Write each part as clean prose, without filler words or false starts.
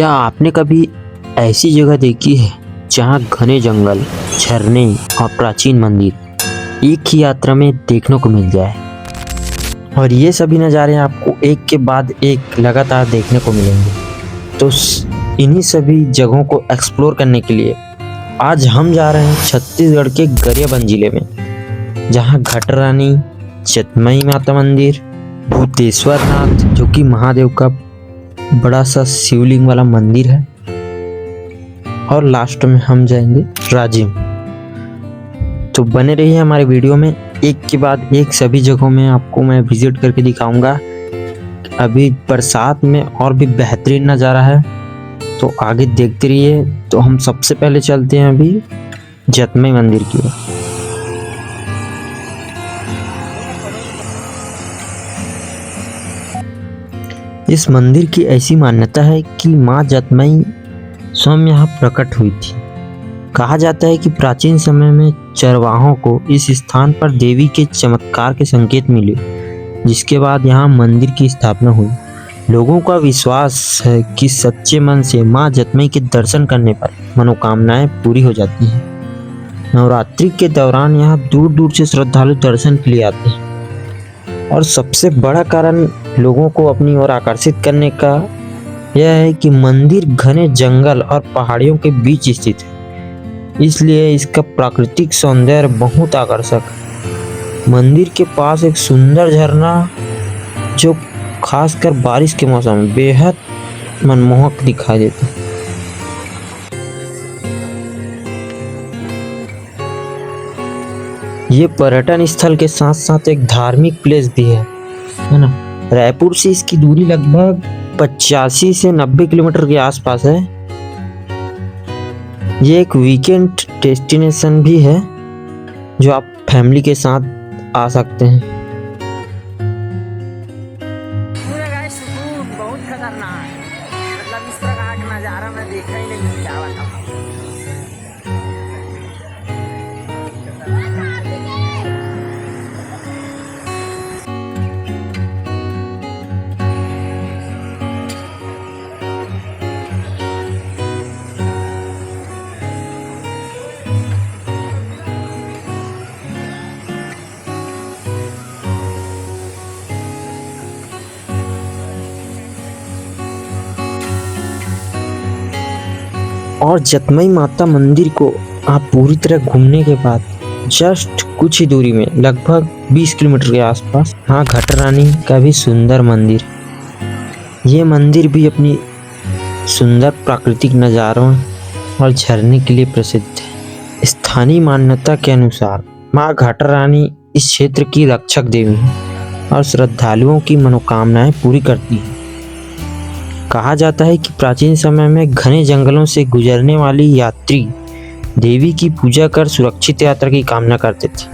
क्या आपने कभी ऐसी जगह देखी है जहाँ घने जंगल, झरने और प्राचीन मंदिर एक ही यात्रा में देखने को मिल जाए? और ये सभी नज़ारे आपको एक के बाद एक लगातार देखने को मिलेंगे। तो इन्हीं सभी जगहों को एक्सप्लोर करने के लिए आज हम जा रहे हैं छत्तीसगढ़ के गरियाबंद जिले में, जहाँ घटरानी, जतमई माता मंदिर, भूतेश्वर नाथ जो कि महादेव का बड़ा सा शिवलिंग वाला मंदिर है, और लास्ट में हम जाएंगे राजिम। तो बने रहिए हमारे वीडियो में, एक के बाद एक सभी जगहों में आपको मैं विजिट करके दिखाऊंगा। अभी बरसात में और भी बेहतरीन नज़ारा है, तो आगे देखते रहिए। तो हम सबसे पहले चलते हैं अभी जतमई मंदिर की ओर। इस मंदिर की ऐसी मान्यता है कि माँ जतमई स्वयं यहाँ प्रकट हुई थी। कहा जाता है कि प्राचीन समय में चरवाहों को इस स्थान पर देवी के चमत्कार के संकेत मिले, जिसके बाद यहाँ मंदिर की स्थापना हुई। लोगों का विश्वास है कि सच्चे मन से माँ जतमई के दर्शन करने पर मनोकामनाएं पूरी हो जाती हैं। नवरात्रि के दौरान यहाँ दूर दूर से श्रद्धालु दर्शन के लिए आते हैं, और सबसे बड़ा कारण लोगों को अपनी ओर आकर्षित करने का यह है कि मंदिर घने जंगल और पहाड़ियों के बीच स्थित है, इसलिए इसका प्राकृतिक सौंदर्य बहुत आकर्षक है। मंदिर के पास एक सुंदर झरना जो खासकर बारिश के मौसम में बेहद मनमोहक दिखाई देता है। ये पर्यटन स्थल के साथ साथ एक धार्मिक प्लेस भी है ना। रायपुर से इसकी दूरी लगभग 85 से 90 किलोमीटर के आसपास है। ये एक वीकेंड डेस्टिनेशन भी है, जो आप फैमिली के साथ आ सकते हैं। बहुत खतरनाक, मतलब इस प्रकार का नजारा मैं देखा ही नहीं, क्या बताऊं। और जतमई माता मंदिर को आप पूरी तरह घूमने के बाद जस्ट कुछ ही दूरी में लगभग 20 किलोमीटर के आसपास यहाँ घटरानी का भी सुंदर मंदिर। ये मंदिर भी अपनी सुंदर प्राकृतिक नज़ारों और झरने के लिए प्रसिद्ध है। स्थानीय मान्यता के अनुसार माँ घटरानी इस क्षेत्र की रक्षक देवी है और श्रद्धालुओं की मनोकामनाएं पूरी करती है। कहा जाता है कि प्राचीन समय में घने जंगलों से गुजरने वाली यात्री देवी की पूजा कर सुरक्षित यात्रा की कामना करते थे,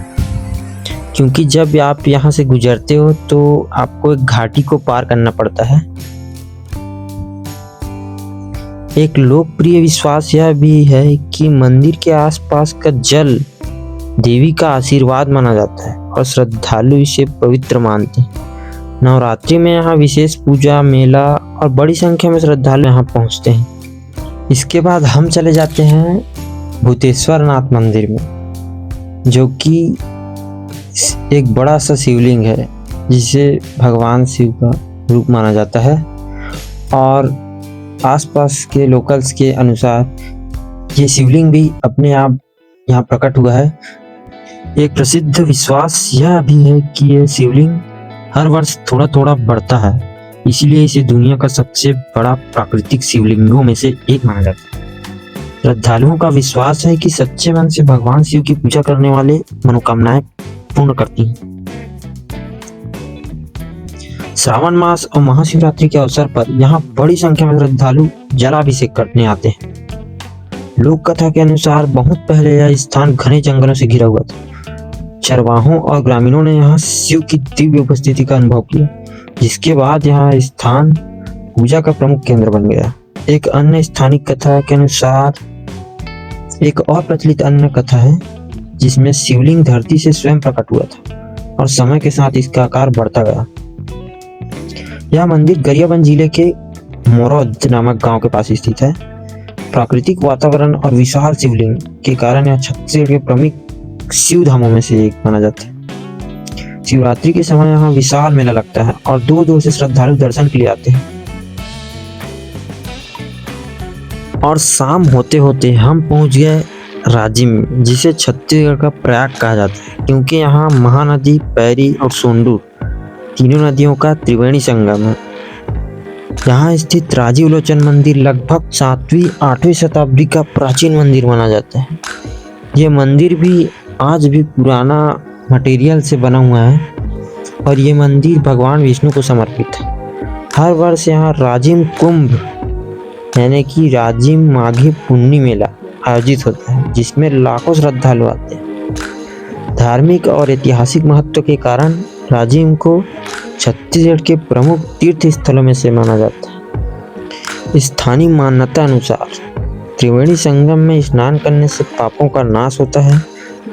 क्योंकि जब आप यहाँ से गुजरते हो तो आपको एक घाटी को पार करना पड़ता है। एक लोकप्रिय विश्वास यह भी है कि मंदिर के आसपास का जल देवी का आशीर्वाद माना जाता है और श्रद्धालु इसे पवित्र मानते हैं। नवरात्रि में यहाँ विशेष पूजा, मेला और बड़ी संख्या में श्रद्धालु यहाँ पहुँचते हैं। इसके बाद हम चले जाते हैं भूतेश्वर नाथ मंदिर में, जो कि एक बड़ा सा शिवलिंग है जिसे भगवान शिव का रूप माना जाता है। और आसपास के लोकल्स के अनुसार ये शिवलिंग भी अपने आप यहाँ प्रकट हुआ है। एक प्रसिद्ध विश्वास यह भी है कि ये शिवलिंग हर वर्ष थोड़ा थोड़ा बढ़ता है, इसलिए इसे दुनिया का सबसे बड़ा प्राकृतिक शिवलिंगों में से एक माना जाता है। श्रद्धालुओं का विश्वास है कि सच्चे मन से भगवान शिव की पूजा करने वाले मनोकामनाएं पूर्ण करती हैं। श्रावण मास और महाशिवरात्रि के अवसर पर यहाँ बड़ी संख्या में श्रद्धालु जलाभिषेक करने आते हैं। लोक कथा के अनुसार बहुत पहले यह स्थान घने जंगलों से घिरा हुआ था। चरवाहों और ग्रामीणों ने यहाँ शिव की दिव्य उपस्थिति का अनुभव किया, जिसके बाद यहाँ स्थान पूजा का प्रमुख केंद्र बन गया। एक अन्य स्थानिक कथा के अनुसार एक और प्रचलित अन्य कथा है जिसमें शिवलिंग धरती से स्वयं प्रकट हुआ था और समय के साथ इसका आकार बढ़ता गया। यह मंदिर गरियाबंद जिले के मोरौद नामक गांव के पास स्थित है। प्राकृतिक वातावरण और विशाल शिवलिंग के कारण यह छत्तीसगढ़ के प्रमुख शिव धामों में से एक माना जाता है। शिवरात्रि के समय यहाँ विशाल मेला लगता है और दूर दूर से श्रद्धालु दर्शन के लिए आते हैं। और शाम होते होते हम पहुंच गए राजिम, जिसे छत्तीसगढ़ का प्रयाग कहा जाता है, क्योंकि यहाँ महानदी, पैरी और सोंडू तीनों नदियों का त्रिवेणी संगम है। यहाँ स्थित राजीव लोचन मंदिर लगभग 7वीं-8वीं शताब्दी का प्राचीन मंदिर माना जाता है। ये मंदिर भी आज भी पुराना मटेरियल से बना हुआ है और ये मंदिर भगवान विष्णु को समर्पित है। हर वर्ष यहाँ राजिम कुंभ यानी कि राजिम माघी पुन्नी मेला आयोजित होता है, जिसमें लाखों श्रद्धालु आते हैं। धार्मिक और ऐतिहासिक महत्व के कारण राजिम को छत्तीसगढ़ के प्रमुख तीर्थ स्थलों में से माना जाता है। स्थानीय मान्यता अनुसार त्रिवेणी संगम में स्नान करने से पापों का नाश होता है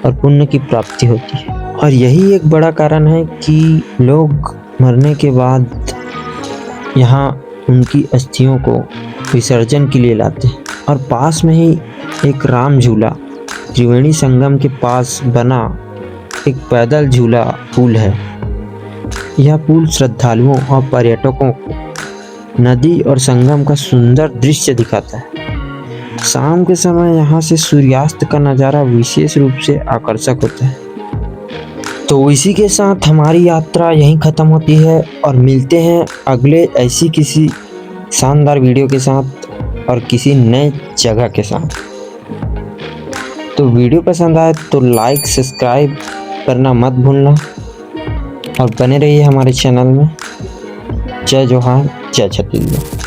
और पुण्य की प्राप्ति होती है। और यही एक बड़ा कारण है कि लोग मरने के बाद यहाँ उनकी अस्थियों को विसर्जन के लिए लाते हैं। और पास में ही एक राम झूला त्रिवेणी संगम के पास बना एक पैदल झूला पुल है। यह पुल श्रद्धालुओं और पर्यटकों को नदी और संगम का सुंदर दृश्य दिखाता है। शाम के समय यहाँ से सूर्यास्त का नज़ारा विशेष रूप से आकर्षक होता है। तो इसी के साथ हमारी यात्रा यहीं ख़त्म होती है और मिलते हैं अगले ऐसी किसी शानदार वीडियो के साथ और किसी नए जगह के साथ। तो वीडियो पसंद आए तो लाइक सब्सक्राइब करना मत भूलना और बने रहिए हमारे चैनल में। जय जोहार, जय छत्तीसगढ़।